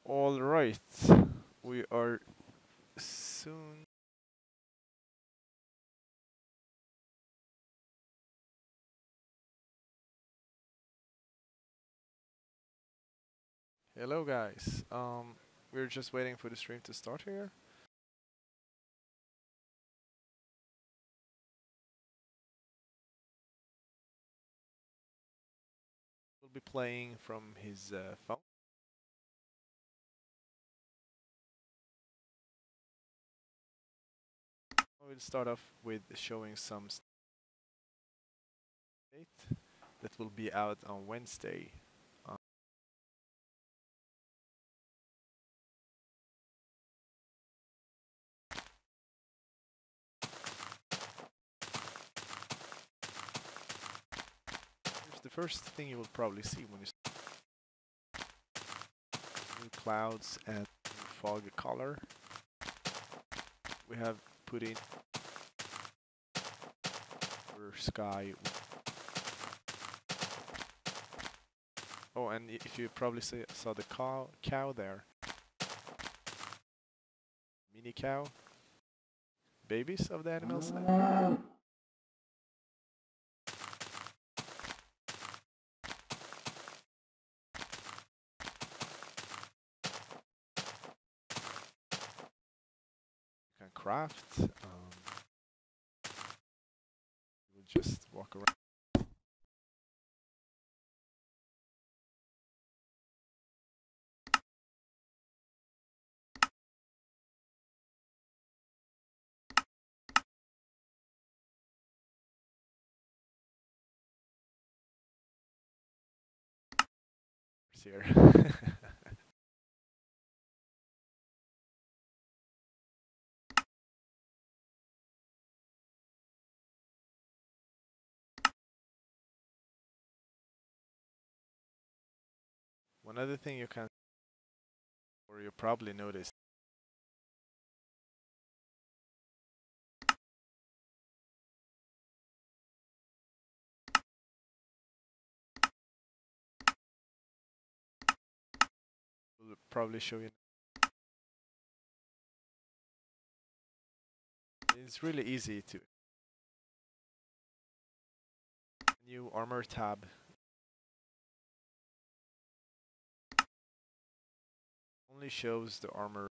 All right, we are soon. Hello, guys. We're just waiting for the stream to start here. We'll be playing from his phone. We'll start off with showing some state that will be out on Wednesday. Here's the first thing you will probably see when you new clouds and fog color. We have put in sky. Oh, and if you probably saw the cow there. Mini cow. Babies of the animals. You can craft. We'll just walk around. Here. One other thing you can, or you probably noticed, will probably show you. It's really easy to. New armor tab. Only shows the armor.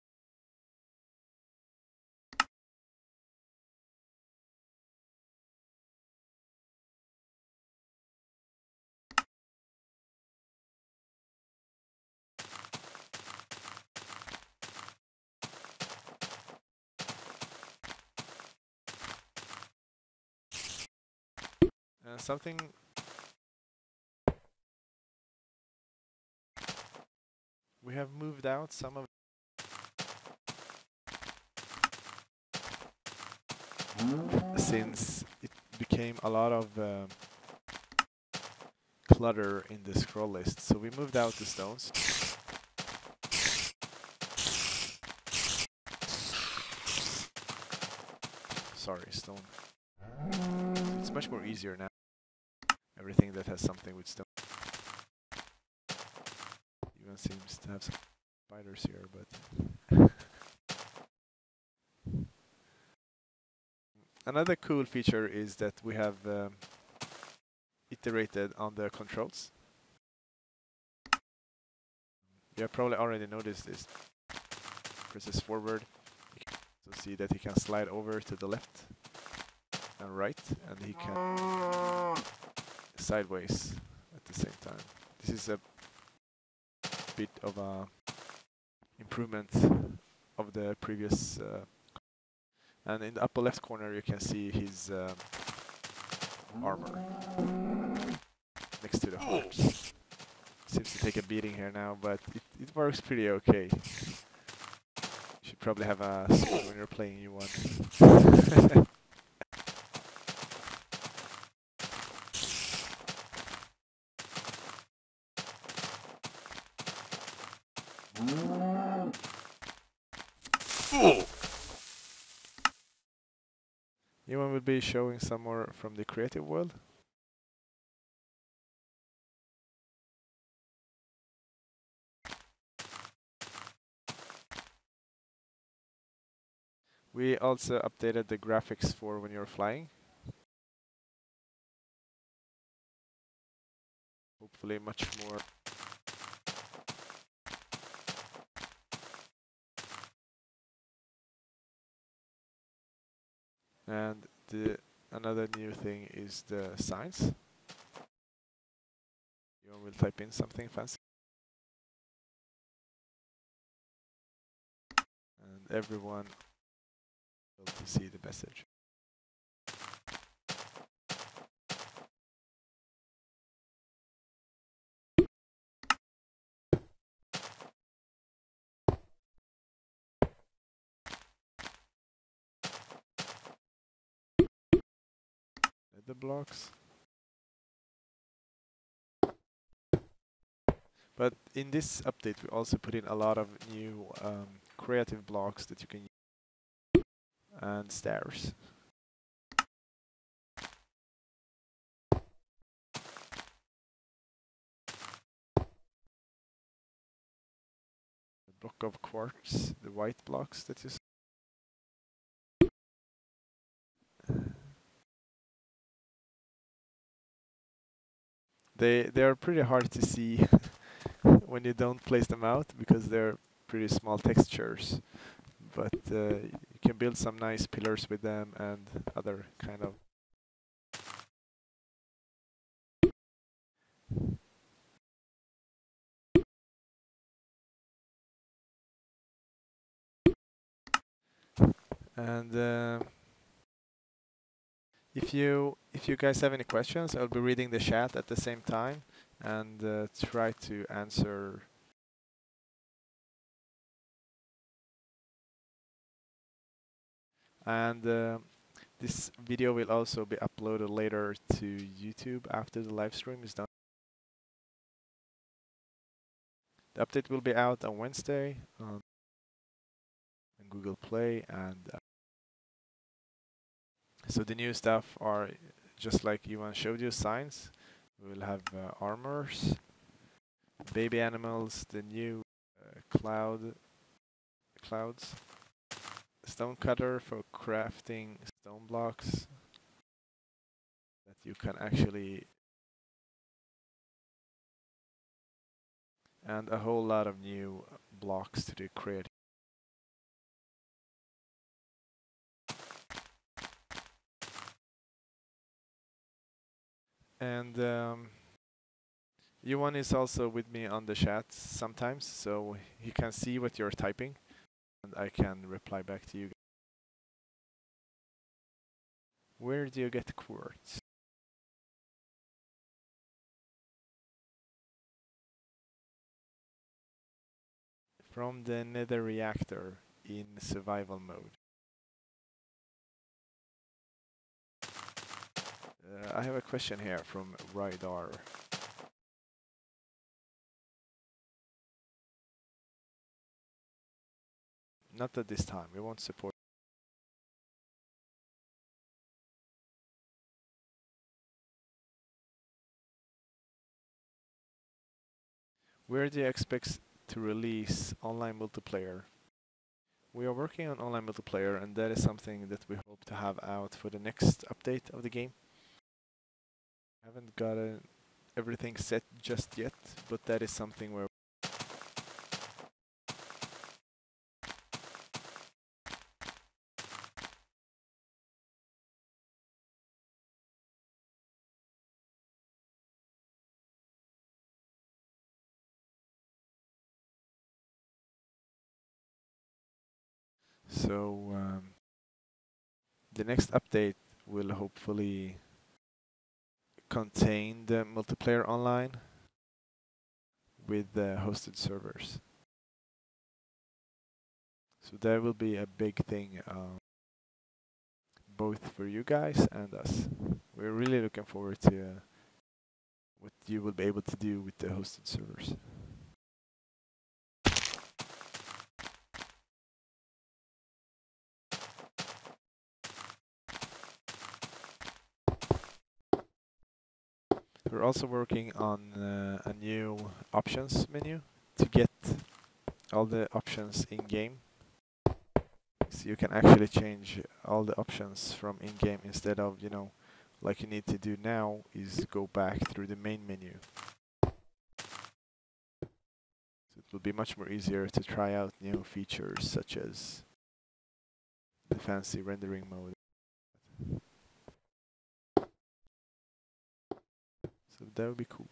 Something we have moved out some of since it became a lot of clutter in the scroll list, so we moved out the stones. Sorry, stone. It's much more easier now. Everything that has something with stone. Even seems to have some spiders here, but another cool feature is that we have iterated on the controls. You have probably already noticed this. Presses forward, so see that he can slide over to the left and right, and he can sideways at the same time. This is a bit of a improvement of the previous and in the upper left corner you can see his armor next to the heart. Seems to take a beating here now, but it works pretty okay. You should probably have a sword when you're playing you one. Anyone will be showing some more from the creative world. We also updated the graphics for when you're flying. Hopefully much more. And another new thing is the signs. You will type in something fancy. And everyone will see the message. The blocks. But in this update, we also put in a lot of new creative blocks that you can use, and stairs. The block of quartz, the white blocks that you see. They are pretty hard to see when you don't place them out because they're pretty small textures. But you can build some nice pillars with them and other kind of. And if you guys have any questions, I'll be reading the chat at the same time and try to answer. And this video will also be uploaded later to YouTube after the live stream is done. The update will be out on Wednesday on Google Play, and so the new stuff are just like Ivan showed you, signs. We will have armors, baby animals, the new clouds, stone cutter for crafting stone blocks that you can actually, and a whole lot of new blocks to do create. And Johan is also with me on the chat sometimes, so he can see what you're typing, and I can reply back to you. Where do you get quartz? From the nether reactor in survival mode. I have a question here from Rydar. Not at this time, we won't support. Where do you expect to release online multiplayer? We are working on online multiplayer, and that is something that we hope to have out for the next update of the game. Haven't got everything set just yet, but that is something where the next update will hopefully contain the multiplayer online with the hosted servers. So that will be a big thing, both for you guys and us. We're really looking forward to what you will be able to do with the hosted servers. We're also working on a new options menu to get all the options in game. So you can actually change all the options from in-game instead of, you know, like you need to do now is go back through the main menu. So it will be much more easier to try out new features such as the fancy rendering mode. So that would be cool.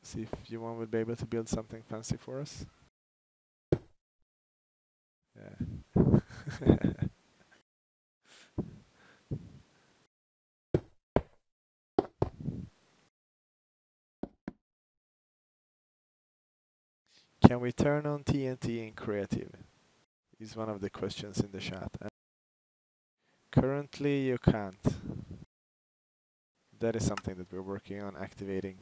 See if Johan would be able to build something fancy for us. Yeah. Can we turn on TNT in creative? Is one of the questions in the chat. And currently you can't. That is something that we're working on activating.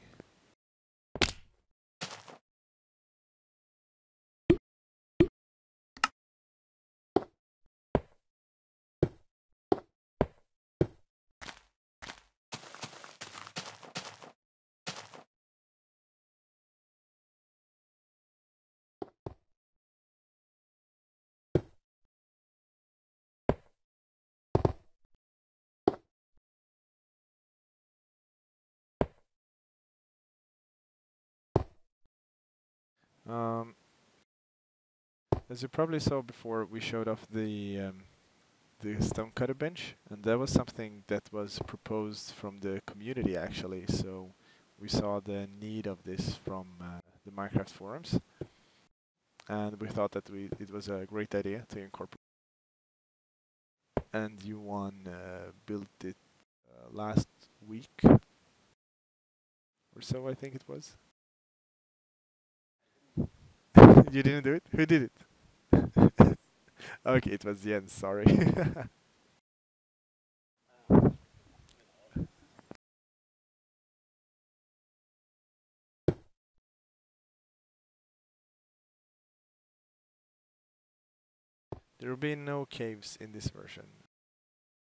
As you probably saw before, we showed off the stonecutter bench, and that was something that was proposed from the community actually. So we saw the need of this from the Minecraft forums, and we thought that it was a great idea to incorporate. And Johan built it last week or so, I think it was. You didn't do it? Who did it? Okay, it was Jens, sorry. There will be no caves in this version,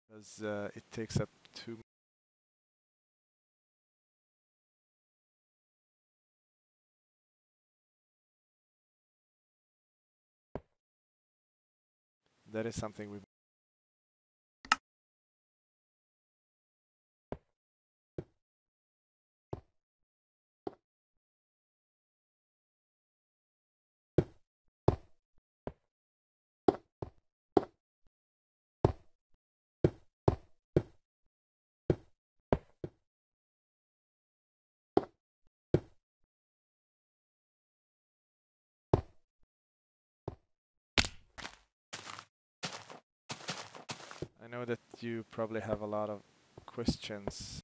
because it takes up too. That is something we. I know that you probably have a lot of questions.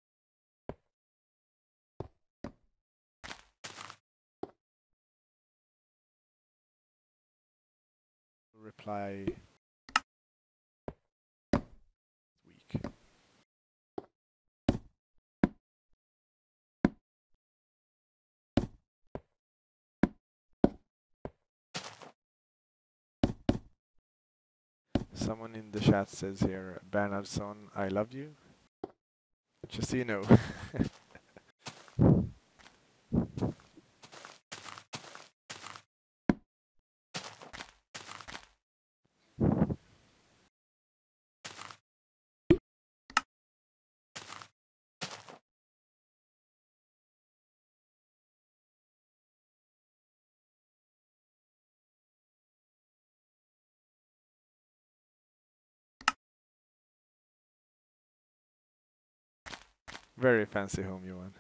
Reply week. Someone in the chat says here, Bernhardsson, I love you. Just so you know. Very fancy home, Johan.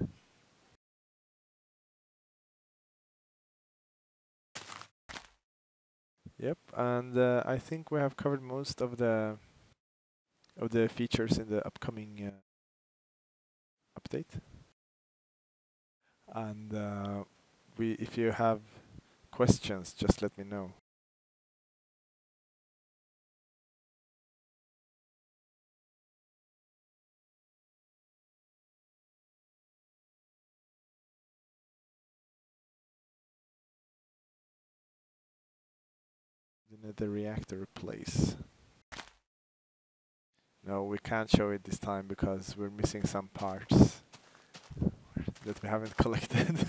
Yep, and I think we have covered most of the features in the upcoming update. And if you have questions, just let me know. The reactor place. No, we can't show it this time because we're missing some parts that we haven't collected.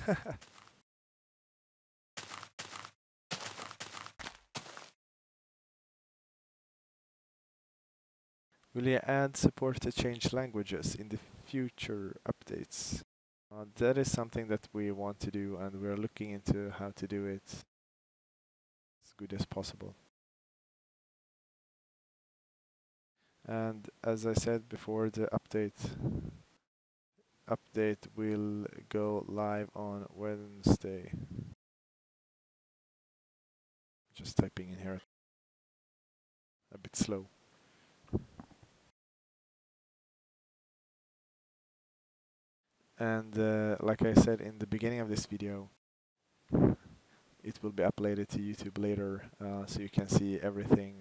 Will you add support to change languages in the future updates? That is something that we want to do, and we're looking into how to do it as good as possible. And as I said before, the update will go live on Wednesday. Just typing in here. A bit slow. And like I said in the beginning of this video, it will be uploaded to YouTube later, so you can see everything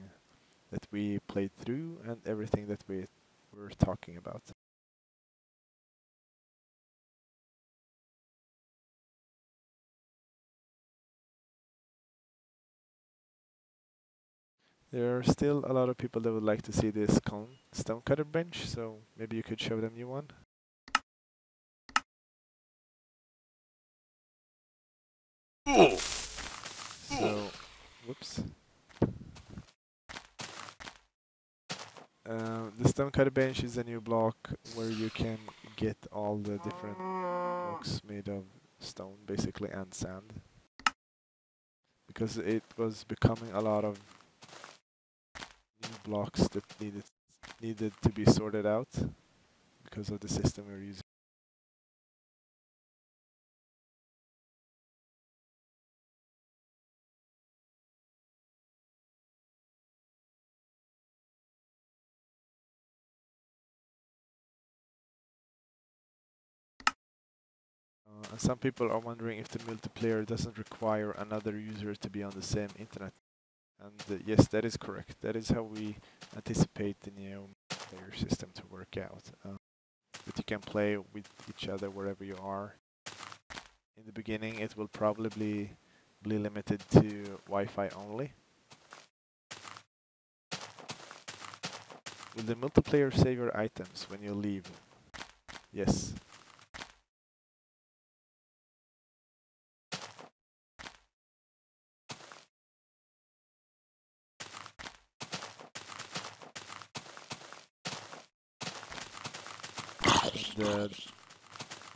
that we played through and everything that we were talking about. There are still a lot of people that would like to see this stonecutter bench, so maybe you could show them you one. So, whoops. The stonecutter bench is a new block where you can get all the different blocks made of stone, basically, and sand. Because it was becoming a lot of new blocks that needed to be sorted out because of the system we're using. And some people are wondering if the multiplayer doesn't require another user to be on the same internet. And yes, that is correct. That is how we anticipate the new player system to work out. That you can play with each other wherever you are. In the beginning, it will probably be limited to Wi-Fi only. Will the multiplayer save your items when you leave? Yes.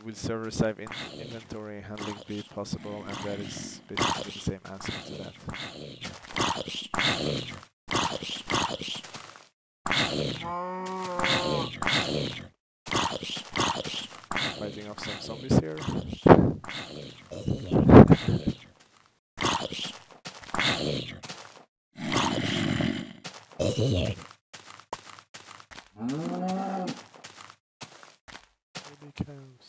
Will server-side inventory handling be possible? And that is basically the same answer to that. Fighting off some zombies here. Baby cows.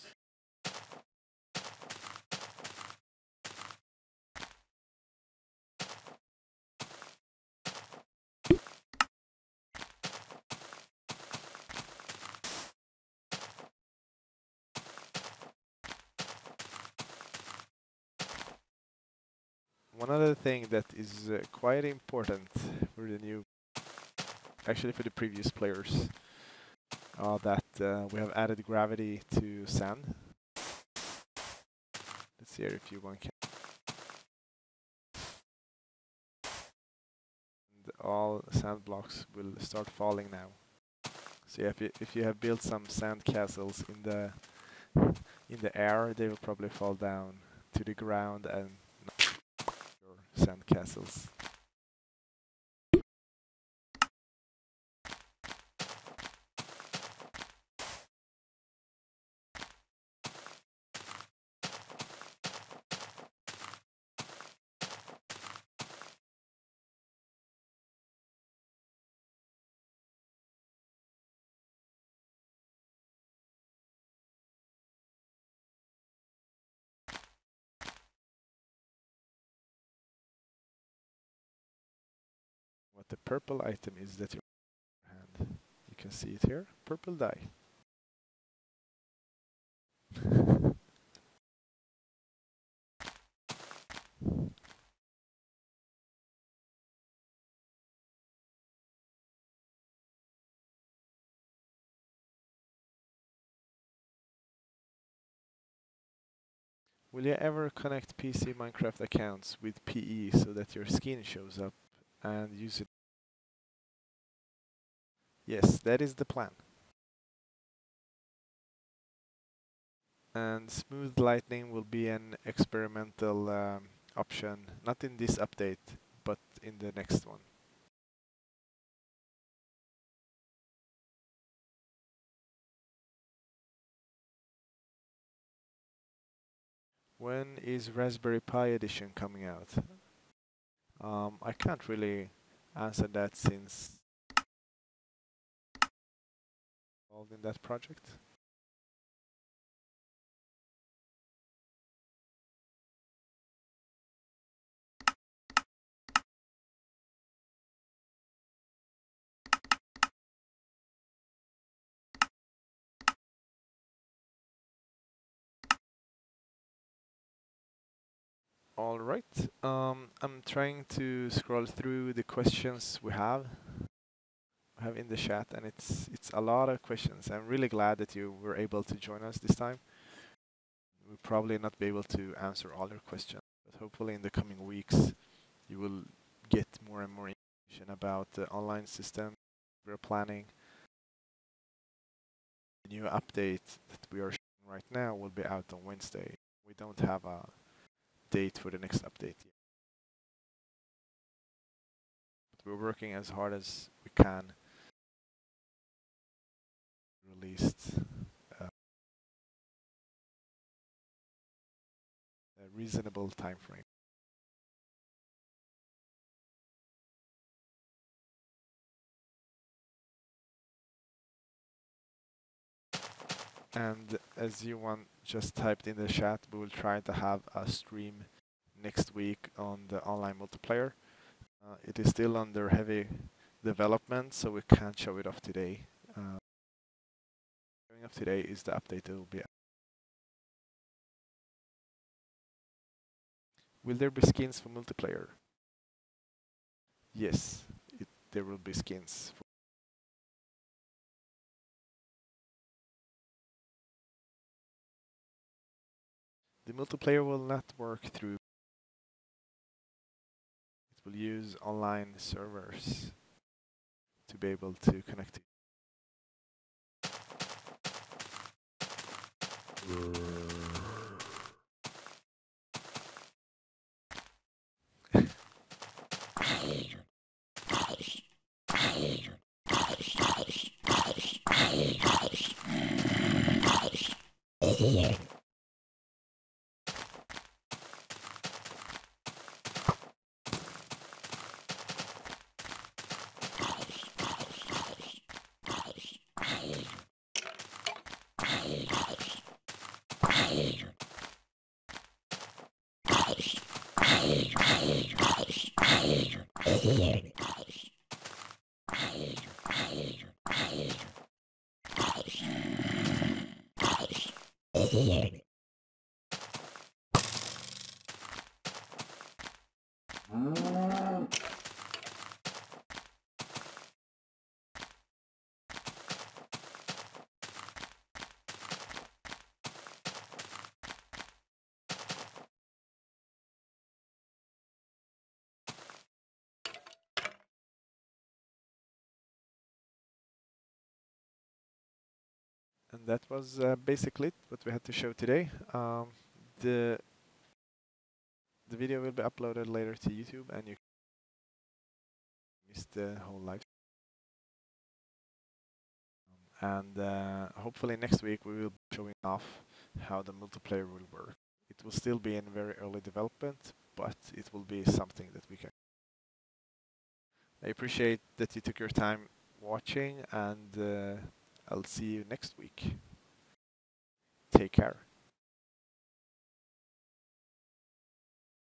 One other thing that is quite important for the new, actually for the previous players, that we have added gravity to sand. Let's see here if you one can. And all sand blocks will start falling now. So if you have built some sand castles in the air, they will probably fall down to the ground and not your sand castles. What the purple item is that you have, you can see it here, purple dye. Will you ever connect PC Minecraft accounts with PE so that your skin shows up and use it? Yes, that is the plan. And smooth lightning will be an experimental option, not in this update, but in the next one. When is Raspberry Pi edition coming out? I can't really answer that since I'm involved in that project. All right, I'm trying to scroll through the questions we have in the chat, and it's a lot of questions. I'm really glad that you were able to join us this time. We'll probably not be able to answer all your questions, but hopefully in the coming weeks you will get more and more information about the online system we're planning. The new update that we are showing right now will be out on Wednesday. We don't have a date for the next update yet. But we're working as hard as we can. Released a reasonable time frame. And as Johan just typed in the chat, we will try to have a stream next week on the online multiplayer. It is still under heavy development, so we can't show it off today. Showing off today is the update that will be. Will there be skins for multiplayer? Yes, there will be skins. The multiplayer will not work through. It will use online servers to be able to connect it. And that was basically what we had to show today. The video will be uploaded later to YouTube, and you missed the whole live. And hopefully next week we will be showing off how the multiplayer will work. It will still be in very early development, but it will be something that we can. I appreciate that you took your time watching, and I'll see you next week. Take care.